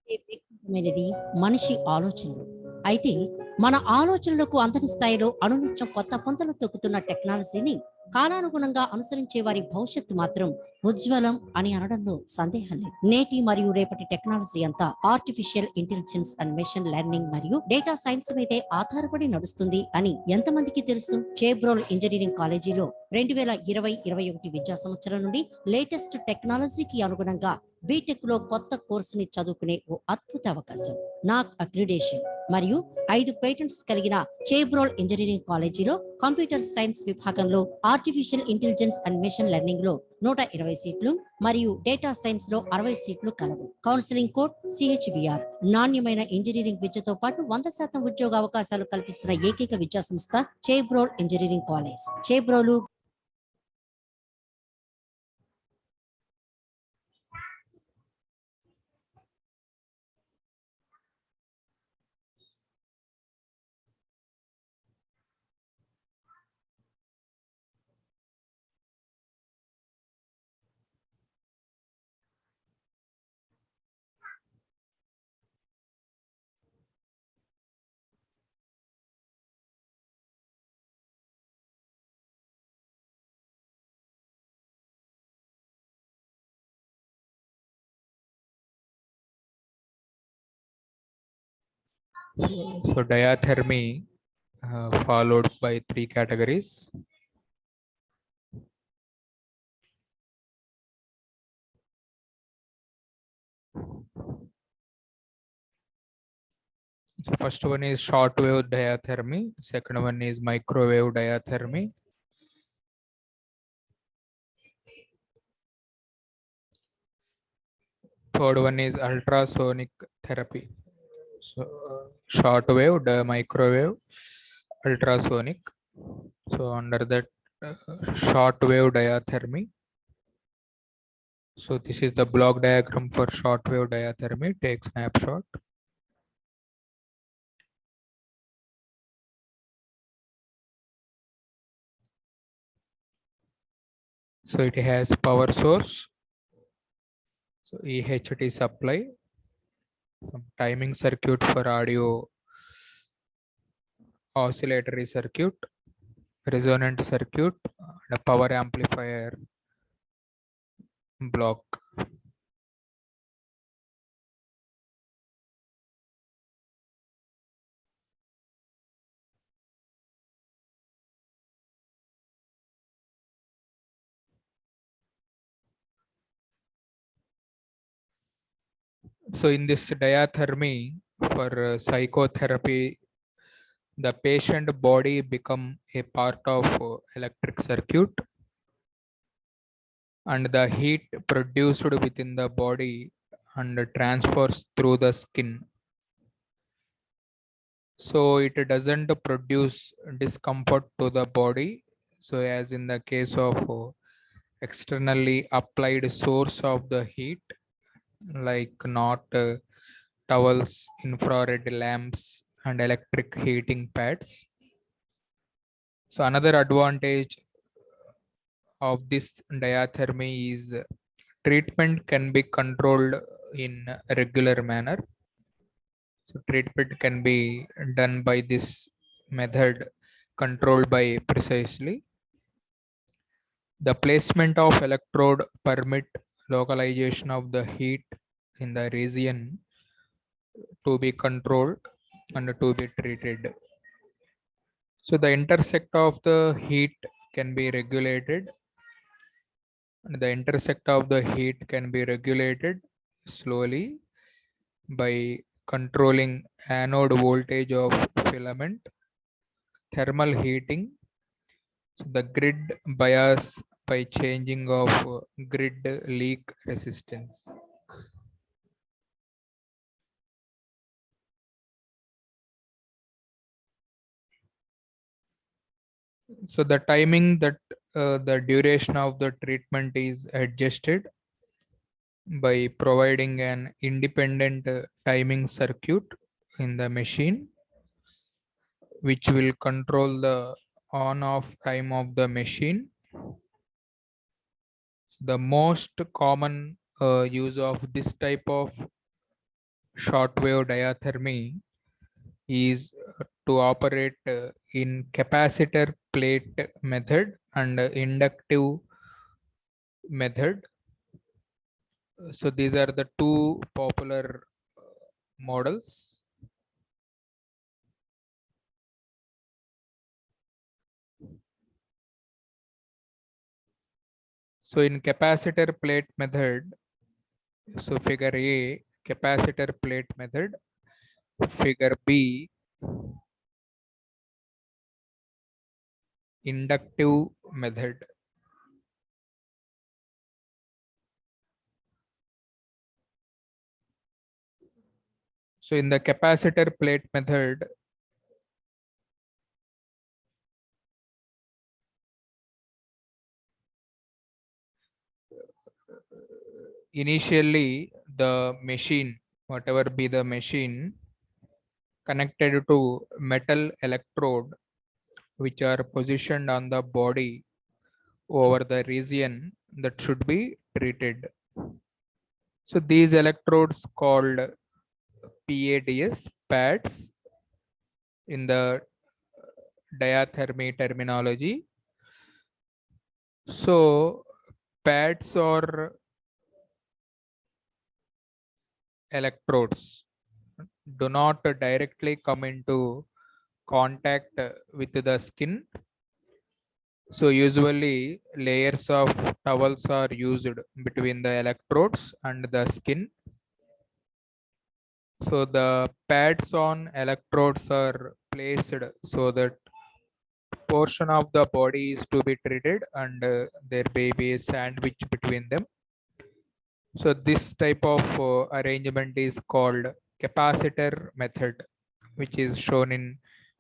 వ్యక్తిగతమైనది మనిషి ఆలోచనలు. అయితే మన ఆలోచనలకు అంతటి స్థాయిలో అనునిత్యం కొత్త పుంతలు తొక్కుతున్న టెక్నాలజీని కాలానుగుణంగా అనుసరించే వారి భవిష్యత్తు మాత్రం ఉజ్వలం అని అనడంలో సందేహం లేదు. నేటి మరియు రేపటి టెక్నాలజీ అంతా artificial intelligence and machine learning మరియు డేటా సైన్స్ మీదే ఆధారపడి నడుస్తుంది అని ఎంతమందికి తెలుసు? చేబ్రోల్ ఇంజనీరింగ్ కాలేజీలో 2020-21 విద్యా సంవత్సరం నుండి లేటెస్ట్ టెక్నాలజీకి అనుగుణంగా బీటెక్ లో కొత్త కోర్సుని చదువుకునే ఓ అద్భుత అవకాశం. నాక్ అక్రిడేషన్ మరియు 5 పేటెంట్స్ కలిగిన చేబ్రోల్ ఇంజనీరింగ్ కాలేజీలో కంప్యూటర్ సైన్స్ విభాగంలో artificial intelligence and machine learning లో 120 సీట్లు మరియు డేటా సైన్స్ లో 60 సీట్లు కలవు. Counselling code CHBR. నాణ్యమైన ఇంజనీరింగ్ విద్యతో పాటు 100% ఉద్యోగ అవకాశాలు కల్పిస్తున్న ఏకైక విద్యా సంస్థ Chebrol engineering college. Chebrolu So diathermy followed by 3 categories. So first one is short wave diathermy, second one is microwave diathermy. Third one is ultrasonic therapy. So short wave, microwave, ultrasonic. So under that short wave diathermy. So this is the block diagram for short wave diathermy. Take snapshot. So it has power source. So EHT supply, some timing circuit for audio, oscillatory circuit, resonant circuit, and a power amplifier block. So in this diathermy for psychotherapy, the patient body become a part of electric circuit, and the heat produced within the body and transfers through the skin. So it doesn't produce discomfort to the body. So as in the case of externally applied source of the heat, like not towels, infrared lamps, and electric heating pads. So another advantage of this diathermy is treatment can be controlled in a regular manner. So treatment can be done by this method, controlled by precisely. The placement of electrode permit localization of the heat in the region to be controlled and to be treated. So the intersect of the heat can be regulated, and the intersect of the heat can be regulated slowly by controlling anode voltage of filament, thermal heating, so the grid bias by changing of grid leak resistance. So the timing that the duration of the treatment is adjusted by providing an independent timing circuit in the machine, which will control the on off time of the machine. The most common use of this type of shortwave diathermy is to operate in capacitor plate method and inductive method. So these are the two popular models. So in capacitor plate method, so figure A, capacitor plate method, figure B, inductive method. So in the capacitor plate method, initially the machine, whatever be the machine, connected to metal electrode which are positioned on the body over the region that should be treated. So these electrodes called PADS, pads, in the diathermy terminology. So pads or electrodes do not directly come into contact with the skin. So usually layers of towels are used between the electrodes and the skin. So the pads on electrodes are placed so that portion of the body is to be treated and there may be a sandwich between them. So this type of arrangement is called capacitor method, which is shown in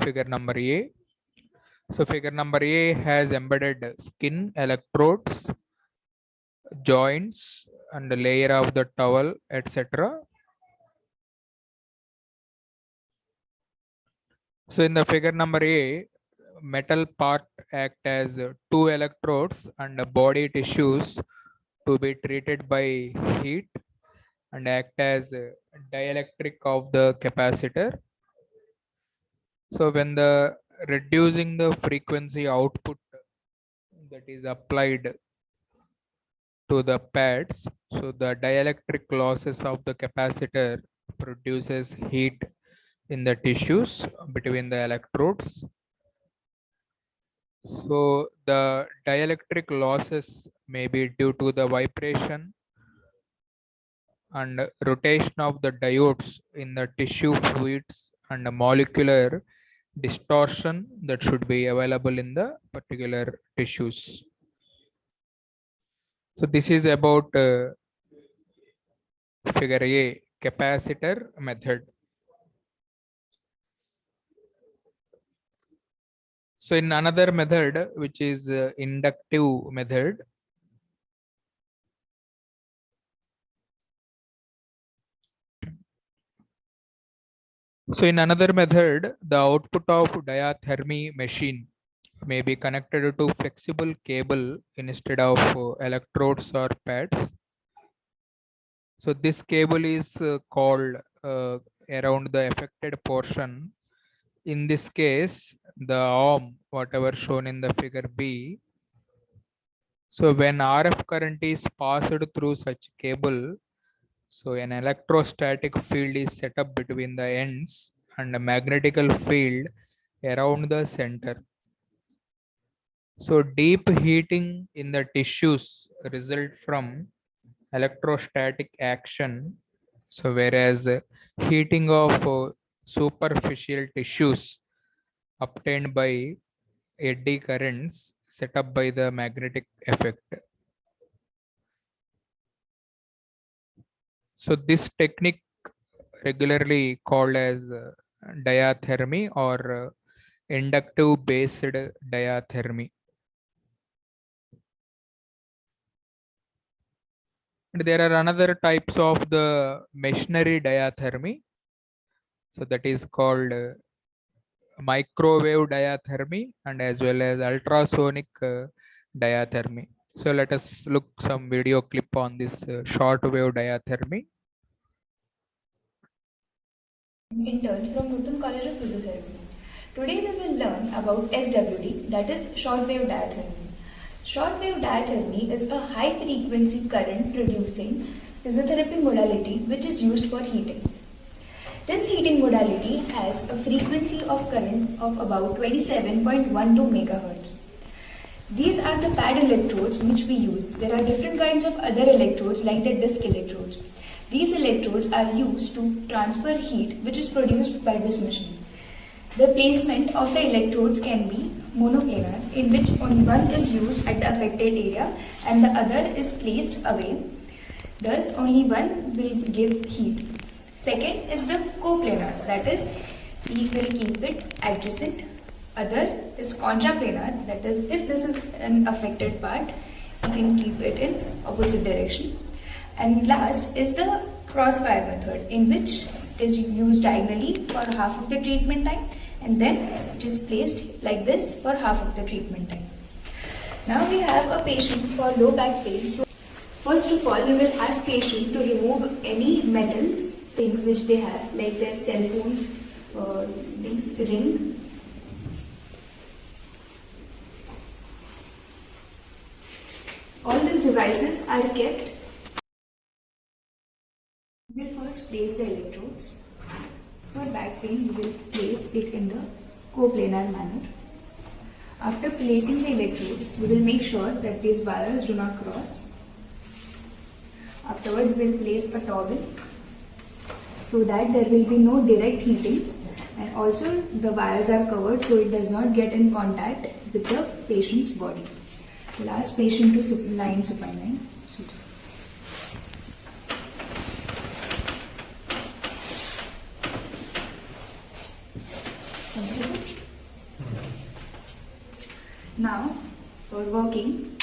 figure number A. So figure number A has embedded skin, electrodes, joints, and the layer of the towel, etc. So in the figure number A, metal part act as two electrodes and the body tissues to be treated by heat and act as dielectric of the capacitor. So when the reducing the frequency output that is applied to the pads, so the dielectric losses of the capacitor produces heat in the tissues between the electrodes. So the dielectric losses may be due to the vibration and rotation of the diodes in the tissue fluids and the molecular distortion that should be available in the particular tissues. So this is about figure A, capacitor method. So in another method, which is inductive method, so in another method, the output of diathermy machine may be connected to flexible cable instead of electrodes or pads. So this cable is called around the affected portion. In this case, the arm, whatever shown in the figure B. So when RF current is passed through such cable, so an electrostatic field is set up between the ends and a magnetical field around the center. So deep heating in the tissues result from electrostatic action. So whereas heating of superficial tissues obtained by eddy currents set up by the magnetic effect. So this technique regularly called as diathermy or inductive based diathermy. And there are another types of the machinery diathermy. So that is called microwave diathermy and as well as ultrasonic diathermy. So let us look some video clip on this short wave diathermy. Intern from Nutan College of Physiotherapy. Today we will learn about SWD, that is short wave diathermy. Short wave diathermy is a high frequency current producing physiotherapy modality which is used for heating. This heating modality has a frequency of current of about 27.12 MHz. These are the pad electrodes which we use. There are different kinds of other electrodes like the disc electrodes. These electrodes are used to transfer heat which is produced by this machine. The placement of the electrodes can be monoplanar, in which only one is used at the affected area and the other is placed away. Thus, only one will give heat. Second is the coplanar, that is, we will keep it adjacent. Other is contraplanar, that is, if this is an affected part, we can keep it in opposite direction. And last is the crossfire method, in which it is used diagonally for half of the treatment time and then it is placed like this for half of the treatment time. Now we have a patient for low back pain. So first of all, we will ask patient to remove any metal things which they have, like their cell phones, things, ring. All these devices are kept. We will first place the electrodes. For back pain, we will place it in the coplanar manner. After placing the electrodes, we will make sure that these wires do not cross. Afterwards, we will place a towel so that there will be no direct heating, and also the wires are covered so it does not get in contact with the patient's body. Last patient to lie in supine line. Now, for working,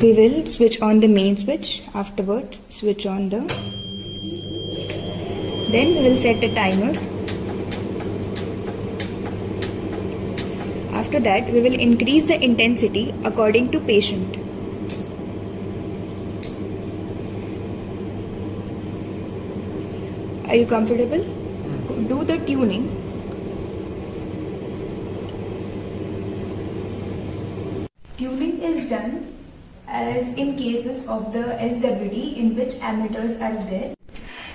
we will switch on the main switch. Afterwards, switch on the. Then we will set a timer. After that, we will increase the intensity according to patient. Are you comfortable? Do the tuning. Tuning is done as in cases of the SWD in which ammeters are there.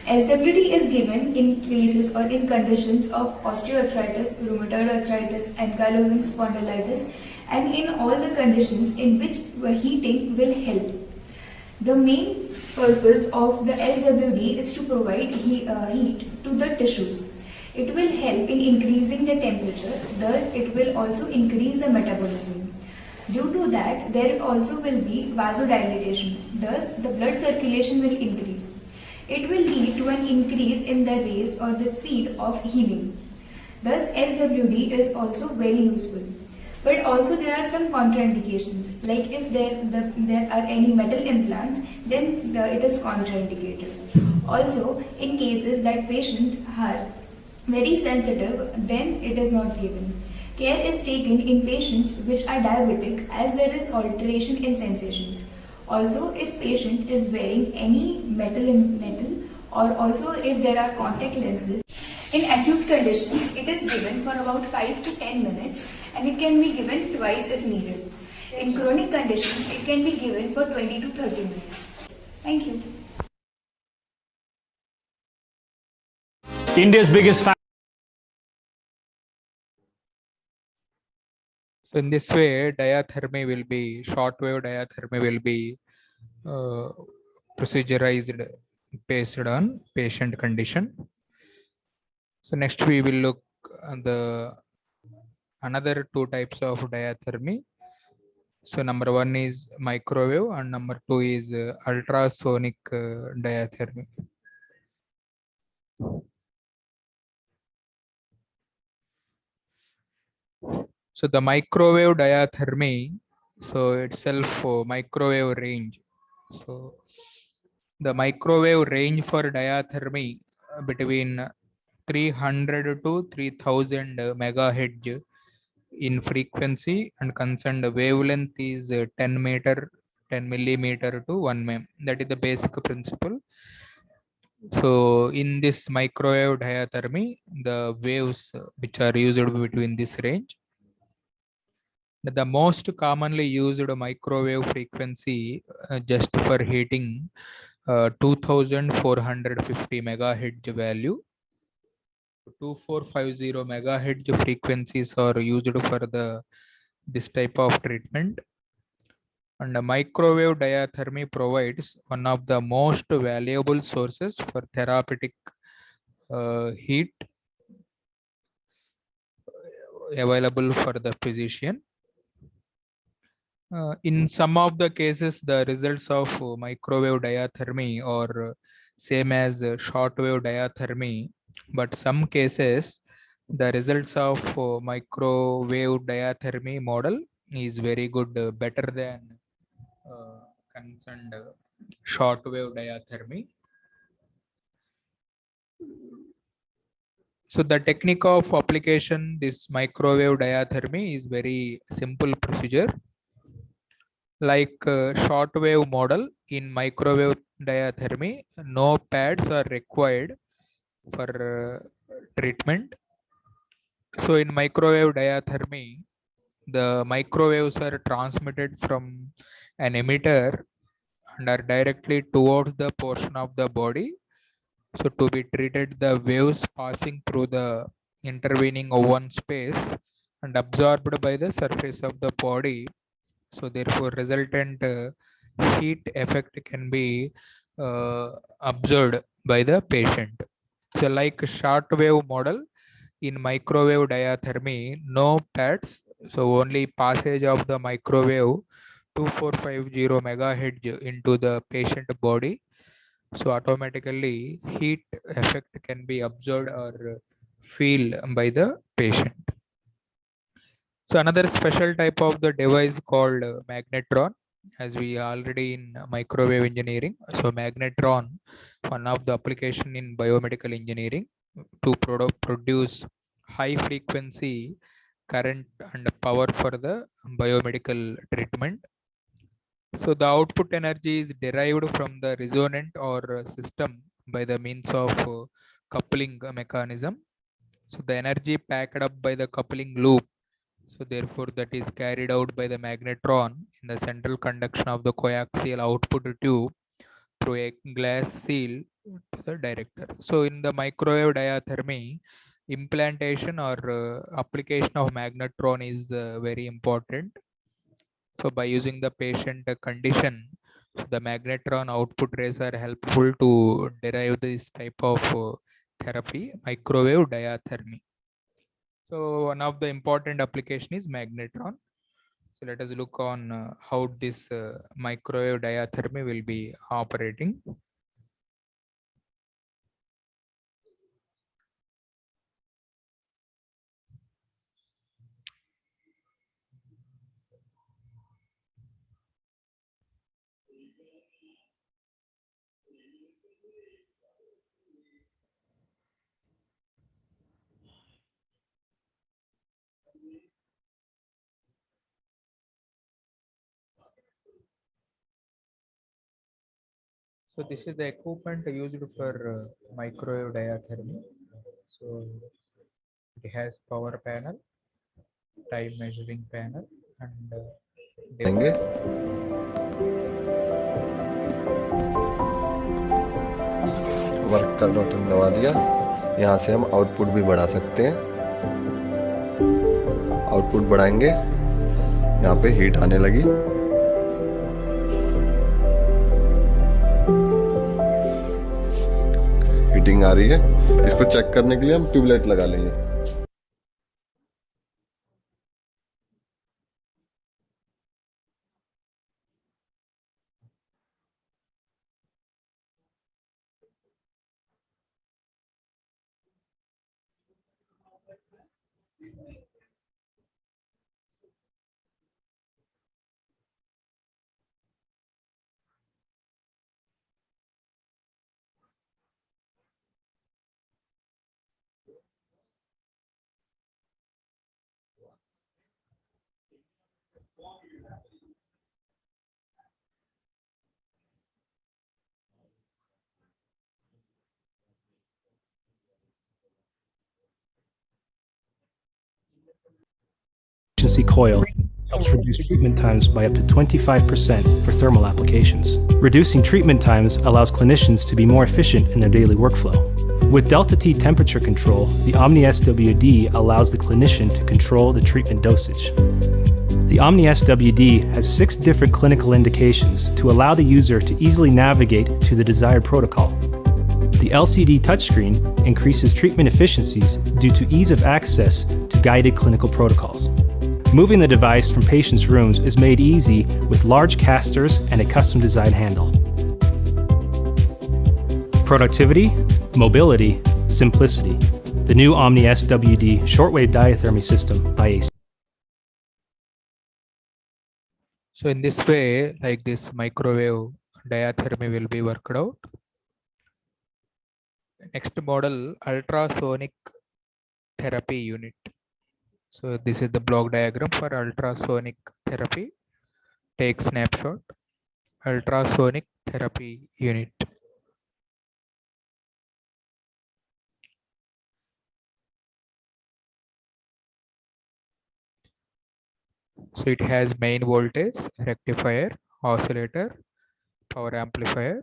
SWD is given in cases or in conditions of osteoarthritis, rheumatoid arthritis, ankylosing spondylitis, and in all the conditions in which heating will help. The main purpose of the SWD is to provide heat to the tissues. It will help in increasing the temperature, thus it will also increase the metabolism. Due to that, there also will be vasodilation, thus the blood circulation will increase. It will lead to an increase in the rate or the speed of healing. Thus, SWD is also very useful. But also there are some contraindications, like if there are any metal implants, then it is contraindicated. Also, in cases that patients are very sensitive, then it is not given. Care is taken in patients which are diabetic, as there is alteration in sensations. Also, if patient is wearing any metal or also if there are contact lenses. In acute conditions, it is given for about 5 to 10 minutes and it can be given twice if needed. In chronic conditions, it can be given for 20 to 30 minutes. Thank you. India's biggest fan. So in this way, diathermy will be, short wave diathermy will be procedurized based on patient condition. So next we will look at the another two types of diathermy. So number one is microwave and number two is ultrasonic diathermy. So the microwave diathermy, so itself microwave range. So the microwave range for diathermy between 300 to 3000 megahertz in frequency, and concerned wavelength is 10 millimeter to 1 mm. That is the basic principle. So in this microwave diathermy, the waves which are used between this range, the most commonly used microwave frequency just for heating 2450 megahertz value. 2450 megahertz frequencies are used for this type of treatment. And microwave diathermy provides one of the most valuable sources for therapeutic heat available for the physician. In some of the cases, the results of microwave diathermy are same as shortwave diathermy, but some cases, the results of microwave diathermy model is very good, better than concerned shortwave diathermy. So the technique of application, this microwave diathermy is very simple procedure. Like shortwave model in microwave diathermy, no pads are required for treatment. So in microwave diathermy, the microwaves are transmitted from an emitter and are directly towards the portion of the body. So to be treated, the waves passing through the intervening oven space and absorbed by the surface of the body. So therefore, resultant heat effect can be observed by the patient. So like short wave model in microwave diathermy, no pads. So only passage of the microwave 2450 megahertz into the patient body. So automatically heat effect can be observed or feel by the patient. So another special type of the device called magnetron, as we already in microwave engineering. So magnetron, one of the application in biomedical engineering to produce high frequency current and power for the biomedical treatment. So the output energy is derived from the resonant or system by the means of coupling mechanism. So the energy packed up by the coupling loop, so therefore that is carried out by the magnetron in the central conduction of the coaxial output tube through a glass seal to the director. So in the microwave diathermy, implantation or application of magnetron is very important. So by using the patient condition, so the magnetron output rays are helpful to derive this type of therapy, microwave diathermy. So one of the important application is magnetron. So let us look on how this microwave diathermy will be operating. So this is the equipment used for microwave diathermy. So it has power panel, time measuring panel, and देंगे work का button दबा दिया। यहाँ से हम output भी बढ़ा सकते हैं। आउटपुट बढ़ाएंगे, यहाँ पे हीट आने लगी। हीटिंग आ रही है। इसको चेक करने के लिए हम ट्यूबलाइट लगा लेंगे। efficiency coil helps reduce treatment times by up to 25% for thermal applications. Reducing treatment times allows clinicians to be more efficient in their daily workflow. With delta T temperature control, the Omni SWD allows the clinician to control the treatment dosage. The Omni SWD has 6 different clinical indications to allow the user to easily navigate to the desired protocol. The LCD touchscreen increases treatment efficiencies due to ease of access to guided clinical protocols. Moving the device from patients' rooms is made easy with large casters and a custom-designed handle. Productivity, mobility, simplicity. The new Omni SWD shortwave diathermy system by AC. So in this way, like this microwave diathermy will be worked out. Next model, ultrasonic therapy unit. So this is the block diagram for ultrasonic therapy. Take snapshot. Ultrasonic therapy unit. So it has main voltage, rectifier, oscillator, power amplifier,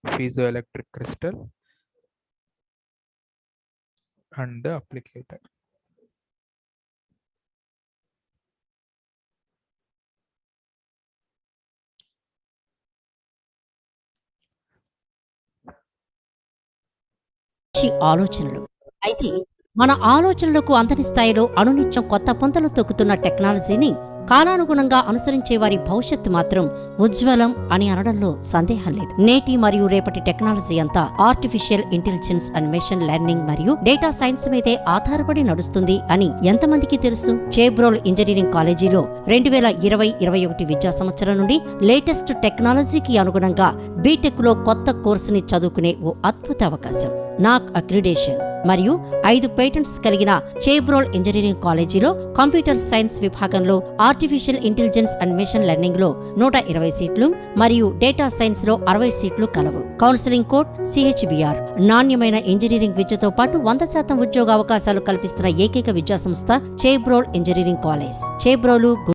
piezoelectric crystal, and the applicator. ఆలోచనలు అయితే మన ఆలోచనలకు అంతని స్థాయిలో అనునిత్యం కొత్త పొంతలు తొక్కుతున్న టెక్నాలజీని కాలానుగుణంగా అనుసరించే వారి భవిష్యత్తు మాత్రం ఉజ్వలం అని అనడంలో సందేహం లేదు. నేటి మరియు రేపటి టెక్నాలజీ అంతా artificial intelligence and machine learning మరియు డేటా సైన్స్ మీదే ఆధారపడి నడుస్తుంది అని ఎంతమందికి తెలుసు? చేబ్రోల్ ఇంజనీరింగ్ కాలేజీలో 2020-21 విద్యా సంవత్సరం నుండి లేటెస్ట్ టెక్నాలజీకి అనుగుణంగా బీటెక్ లో కొత్త కోర్సుని చదువుకునే ఓ అద్భుత అవకాశం. నాక్ అక్రిడేషన్ మరియు 5 పేటెంట్స్ కలిగిన చేబ్రోల్ ఇంజనీరింగ్ కాలేజీలో కంప్యూటర్ సైన్స్ విభాగంలో artificial intelligence and machine learning లో 120 సీట్లు మరియు డేటా సైన్స్ లో 60 సీట్లు కలవు. Counselling code CHBR. నాణ్యమైన ఇంజనీరింగ్ విద్యతో పాటు 100% ఉద్యోగ అవకాశాలు కల్పిస్తున్న ఏకైక విద్యా సంస్థ చేబ్రోల్ ఇంజనీరింగ్ కాలేజ్. చేబ్రోలు